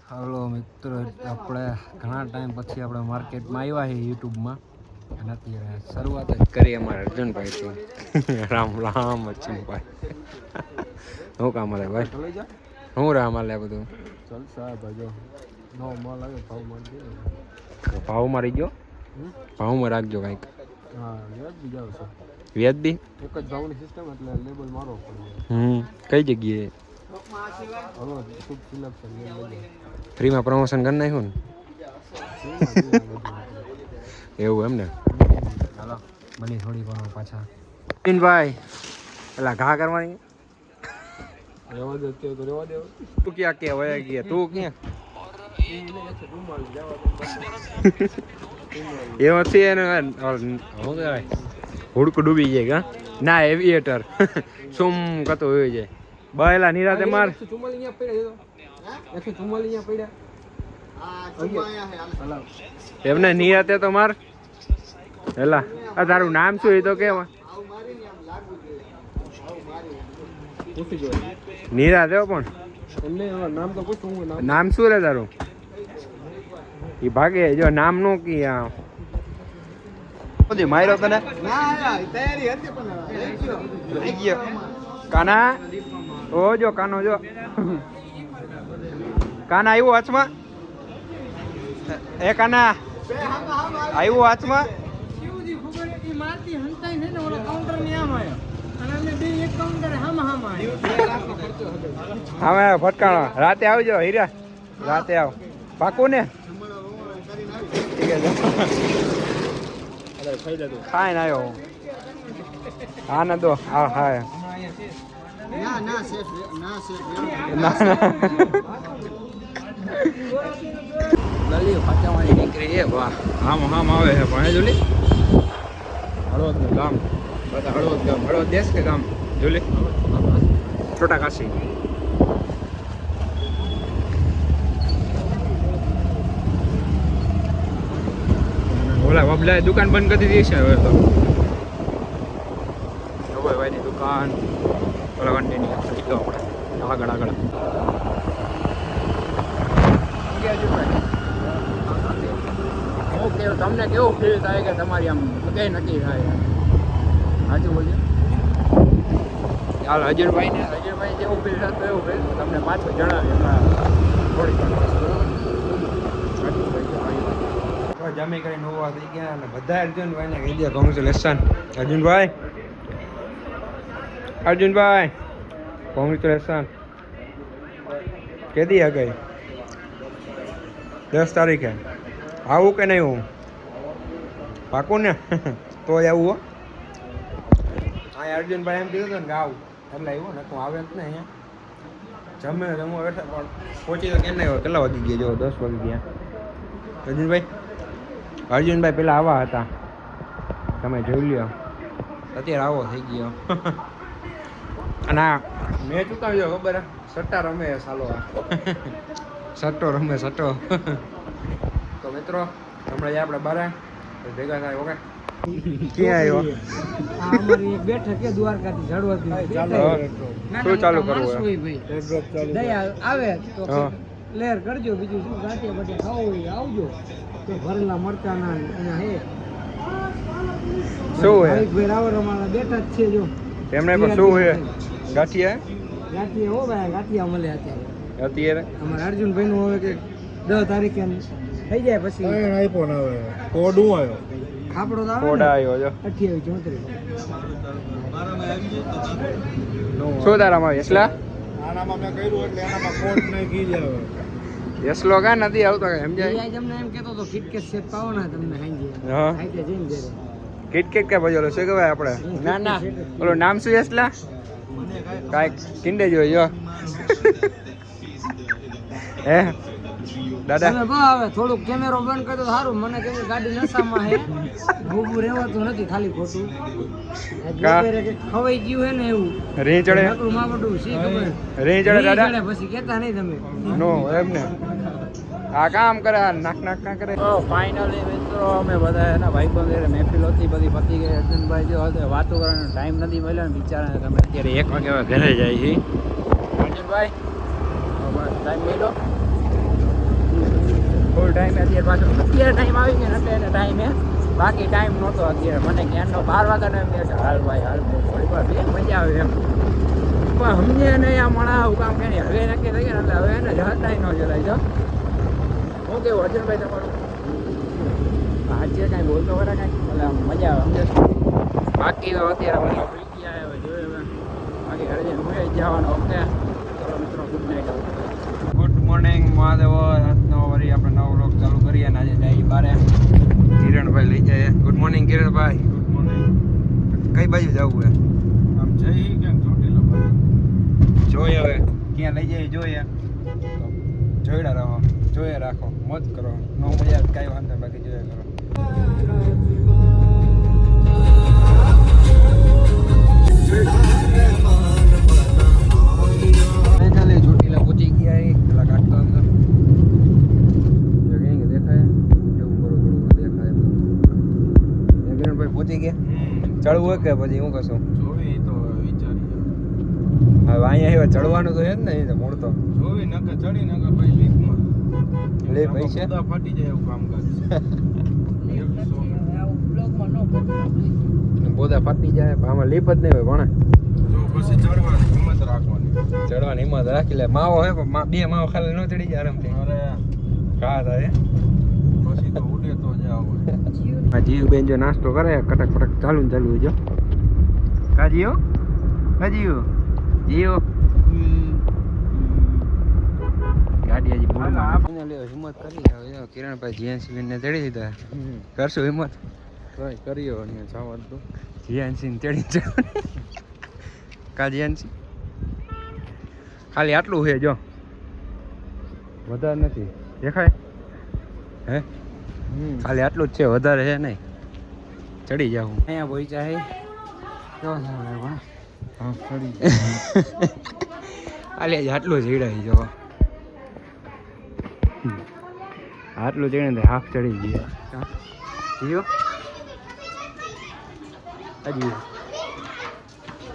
હાલો મિત્રો, આપણે ઘણા ટાઈમ પછી આપણે માર્કેટમાં આવ્યા છીએ યુટ્યુબમાં અને અત્યારે શરૂઆત જ કરી અમારા અર્જુનભાઈથી. રામ રામ અર્જુનભાઈ, શું કામ હાલે ભાઈ? શું રામ હાલે બધું? ભાવ મારી ગયો, ભાવમાં રાખજો કંઈક. વ્યાજબી એક જ ભાવની સિસ્ટમ એટલે લેબલ મારવો પડે. કઈ જગ્યાએ? ફ્રીમાં પ્રમોશન કરી નાખ્યું ને એવું એમ ને? હાલો બની થોડી પણ પાછા ભાઈ પેલા ઘા કરવાની રેવા દે તો રેવા દે. તું ક્યાં કે વયા ગયા? તું ક્યાં એવો છે એને હુડકું ડૂબી જાય કા ના એવિએટર સુમ કતો હોય જાય બાયલા નિરાતે માર એમને નિરાતે તો માર હેલા. આ તારું નામ શું? એ તો કેવા નિરાતે પણ નામ શું રે તારું? એ ભાગે જો નામ નું કી માર્યો તને કાના. ઓ જો કાનો જો કાના આવ્યો હાથમાં. એ કાના આવ્યો હાથમાં. હા ફટકાણો રાતે આવજો હીરા, રાતે આવ પાકું ને? ખાઈ ને આવ્યો હા ના દો હા હા ગલી ફાચાવાની નીકળી છે. વાહ આમ આમ આવે છે પણ જોલી હળવદ નું ગામ. બધા હળવદ ગામ. હળવદ દેશ કે ગામ જોલી છોટા કાશી. ઓલા બબલા દુકાન બંધ કરી દીધી છે હવે તો. ભાઈની દુકાન ઓલા વંડીની આપણે આગળ તમને કેવું ફીલ થાય કે તમારી આમ કઈ નક્કી થાય? સાચું બોલજો. ચાલો અજયભાઈ જેવું ફીલ થતું એવું ફીલ તમને પાછું જણાવીએ થોડી. જમી કરીને ઉભા થઈ ગયા અને બધા અર્જુનભાઈને કહી દે કોંગ્રેચ્યુલેશન. અર્જુનભાઈ કોંગ્રેચ્યુલેશન. કેદી આ ગઈ? 10 તારીખે આવું કે નહીં? હું પાકું ને? તો આવું હો. હા અર્જુનભાઈ એમ કીધું હતું ને કે આવું એટલે આવ્યું ને હું આવે જ ને અહીંયા જમવા બેઠા પણ પહોંચી તો કેમ નહીં હોય? કેટલા વાગી ગયા? જો 10 વાગી ગયા. અર્જુનભાઈ પેલા આવા હતા, તમે જોઈ લ્યો. અત્યારે આવો થઈ ગયો. અને આ મેચ ઉતાવ્યો ખબર? સટ્ટા રમે સાલો. સટ્ટો રમે સટ્ટો. તો મિત્રો હમણાં આપણે બારા ભેગા થાય. ઓકે ક્યાં આવ્યો? અમારી એક બેઠક કે દ્વારકાથી ઝાડવાથી. શું ચાલુ કરવું? દયા આવે તો લેર કરજો. બીજું શું ગાંઠિયા બટે ખાવું હોય આવજો. તો ભરેલા મરચાના અહીંયા હે શું હે ભાઈ રાવર અમારા બેઠા જ છે. જો એમને પણ શું હે ગાંઠિયા હો ભાઈ ગાંઠિયા મળે અત્યારે અમારા અર્જુનભાઈ નું હવે કે 10 તારીખે થઈ જાય પછી આઈફોન આવે. કોડ હું આવ્યો? ખાપડો તો આવે. કોડ આવ્યો જો 2834. શું તારામાં એસલા? આનામાં મેં કર્યું એટલે એનામાં કોડ નાખી જ આવે. એસલો કા નથી આવતો કે સમજાય? તમને એમ કહેતો તો કિટકેટ સેટ પાવો ને તમને હાંજે. હા હાઈતે જઈને જરે કિટકેટ કે ભજોલો શું કહેવાય આપણે? ના ના ઓલો નામ શું એસલા? કાંઈક કિંડે જોઈ જો. હે દાદા તમે બહુ આવે થોડુંક કેમેરો બંધ કરતો સારું. મને કે ગાડી નશામાં હે ઊભું રહેવાતું નથી ખાલી ખોટું. ખવાઈ ગયું હે ને એવું રી ચડે નકરું માપડું સી ખબર રી ચડે દાદા પછી કહેતા નહીં તમે નો એમ ને આ કામ કરે નાક ના કરે. તો ફાઇનલી મિત્રો અમે બધા એના ભાઈબંધ મહેફિલ હતી બધી પતી ગઈ. અર્જુનભાઈ જો હતો વાતો કરવાનો ટાઈમ નથી મળ્યો ને બિચારાને. તમે અત્યારે 1 વાગે ઘરે જાય છે અર્જુનભાઈ. ટાઈમ મળ્યો અત્યારે પાછો અત્યારે ટાઈમ આવી ગયો ને એટલે એને ટાઈમે બાકી ટાઈમ નહોતો અત્યારે મને ક્યાંનો 12 વાગ્યાનો એમ કે હાલ ભાઈ હાલ થોડી વાર બે મજા આવે એમ પણ સમજે નહીં આ મણા આવું કામ કે હવે નક્કી થઈ ગયા એટલે હવે એને જતા ન જલાય જો હું કેવું અર્જુનભાઈ તમારું આજે કાંઈ બોલતો ખરા કાંઈ એટલે મજા આવે સમજે બાકી તો અત્યારે બધા ફ્રી ગયા હવે જોઈએ બાકી ઘરે જઈને હું જવાનો ઓકે ચલો મિત્રો good night good morning Mahadev આજનો વળી આપણે નવો વ્લોગ ચાલુ કરીએ અને આજે જઈએ બારે કિરણભાઈ લઈ જાય good morning Kiranbhai good morning કઈ બાજુ જવું હે આમ જઈ કેમ ચોટીલા બાજુ જોઈએ હવે ક્યાં લઈ જાય જોઈએ જોઈડા રહો જોઈએ રાખો મોજ કરો નો મજા કાંઈ વાંધો બાકી જોઈએ કરો ફાઇનલી ચોટીલા પહોંચી ગયા પેલા કાઢતો અંદર દેખાય એવું કરો થોડું દેખાય કિરણભાઈ પહોંચી ગયા ચડવું હોય કે પછી હું કશું જોવી તો વિચારી હવે અહીંયા ચડવાનું તો છે જ ને એ મૂળ તો જોવી નકર ચડી નકર પછી લીફમાં લે પૈસા ફાટી જાય એવું કામ કરે બોધા ફાટી જાય આમાં લીપ જ નહીં હોય ભણે તો પછી ચડવાની હિંમત રાખવાની ચડવાની હિંમત રાખી લે માવો હે પણ બે માવો ખાલી ન ચડી જાય આરામથી અરે કા થાય પછી તો ઉડે તો જાવ આ જીવ બેન જો નાસ્તો કરે કટક પટક ચાલુ ને ચાલુ જો કા જીવ ગાડી હજી બોલમાં આપને લે હિંમત કરી હવે કિરણભાઈ જીએનસી ને ચડી દીધા કરશું હિંમત ટ્રાય કર્યો અને જવા દો જીએનસી ને ચડી કા જીએનસી ખાલી આટલું છે જો વધારે નથી દેખાય હે ખાલી આટલું જ છે વધારે છે નહીં ચડી જાવ અહીંયા પહોંચ્યા હે કેવો પણ હા ચડી ખાલી આટલું ચડાવી જો આટલું ચડીને હાફ ચડી ગયા જીવો હજી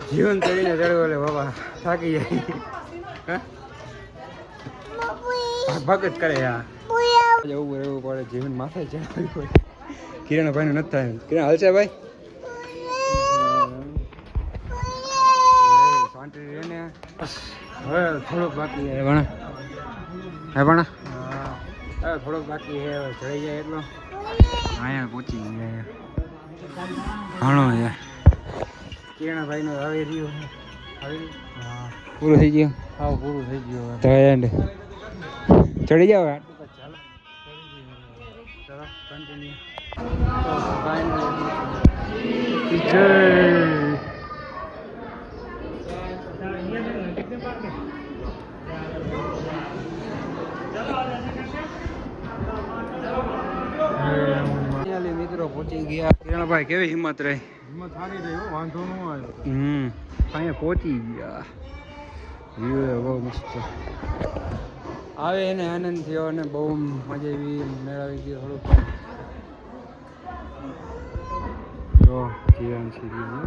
જીવન ચડીને ચડવો એટલે બાબા થાકી જાય ભગત કરે યાર જવું રહેવું પડે જીવન માથે ચડાવવી પડે કિરણભાઈ નું નથી થાય કિરણ હાલશે ભાઈ શાંતિ રહીને હવે થોડુંક બાકી હે ભણા હવે થોડોક બાકી હે ચડી જાય એટલો અહીંયા પહોંચી ગયા ઘણો યાર કિરણભાઈ નો હવે રહ્યો પૂરું થઈ ગયું હા પૂરું થઈ ગયું તો એન્ડ ચડી જાવ ચાલો ચલો કન્ટિન્યુ મિત્રો પહોંચી ગયા કિરણભાઈ કેવી હિંમત રહી હિંમત સારી રહી વાંધો ન આવ્યો અહીંયા પહોંચી ગયા વ્યૂ બહુ મસ્ત આવે એને આનંદ થયો અને બહુ મજા એવી મેળવી ગઈ થોડુંક જો જીવન સીધી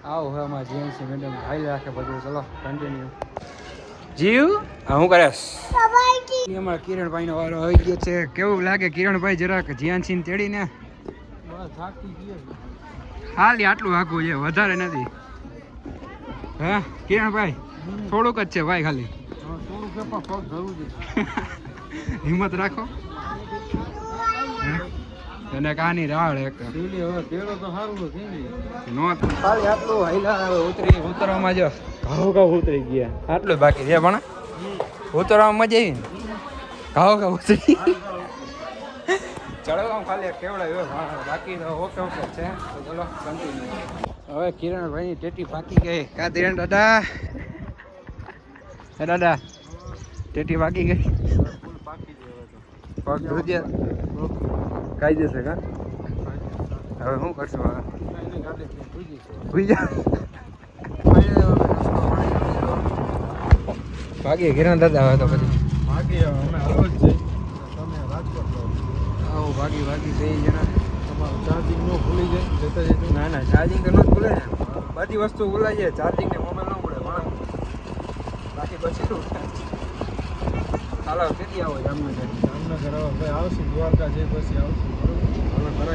આવો હવે અમારા જીએનસી મેડમ ખાઈ રાખે બધું ચલો કન્ટિન્યુ જીવ હું કરેશ અમારા કિરણભાઈ નો વારો આવી ગયો છે કેવું લાગે કિરણભાઈ જરાક જીયાનસી ને તેડીને ખાલી આટલું આખું છે વધારે નથી હા કિરણભાઈ થોડુંક જ છે ભાઈ ખાલી હિંમત રાખો અને કાની રાળ એક ખાલી આટલું હાઈલા ઉતરવામાં જો ઘાવ ઉતરી ગયા આટલું બાકી છે પણ ઉતરવામાં મજા આવી ને ઘાવ ઉતરી ચડવામાં ખાલી કેવડા બાકી તો ઓકે છે તો ચલો કન્ટિન્યુ હવે કિરણભાઈની ટેટી પાકી ગઈ કા કિરણ દાદા દાદા ટેટી પાકી ગઈ પગ ધ્રુજ્યા કાયદેસર કા હવે શું કરશું ભાગીએ કિરણ દાદા હવે તો પછી ભાગી અમે હાલો જ જઈ તમે રાજકોટ આવો ભાગી બે જણા તમારું ચાર્જિંગ ન ભૂલી જાય જતા જતા ના ચાર્જિંગ તો ન ભૂલે ને બધી વસ્તુ ભૂલાઈ જાય ચાર્જિંગ ને મોબાઈલ ન ભૂલે પણ બાકી બચેલું હાલો કેદી આવો જામનગર જામનગર હવે આવશું દ્વારકા જઈ પછી આવશું બરોબર. હવે ઘરે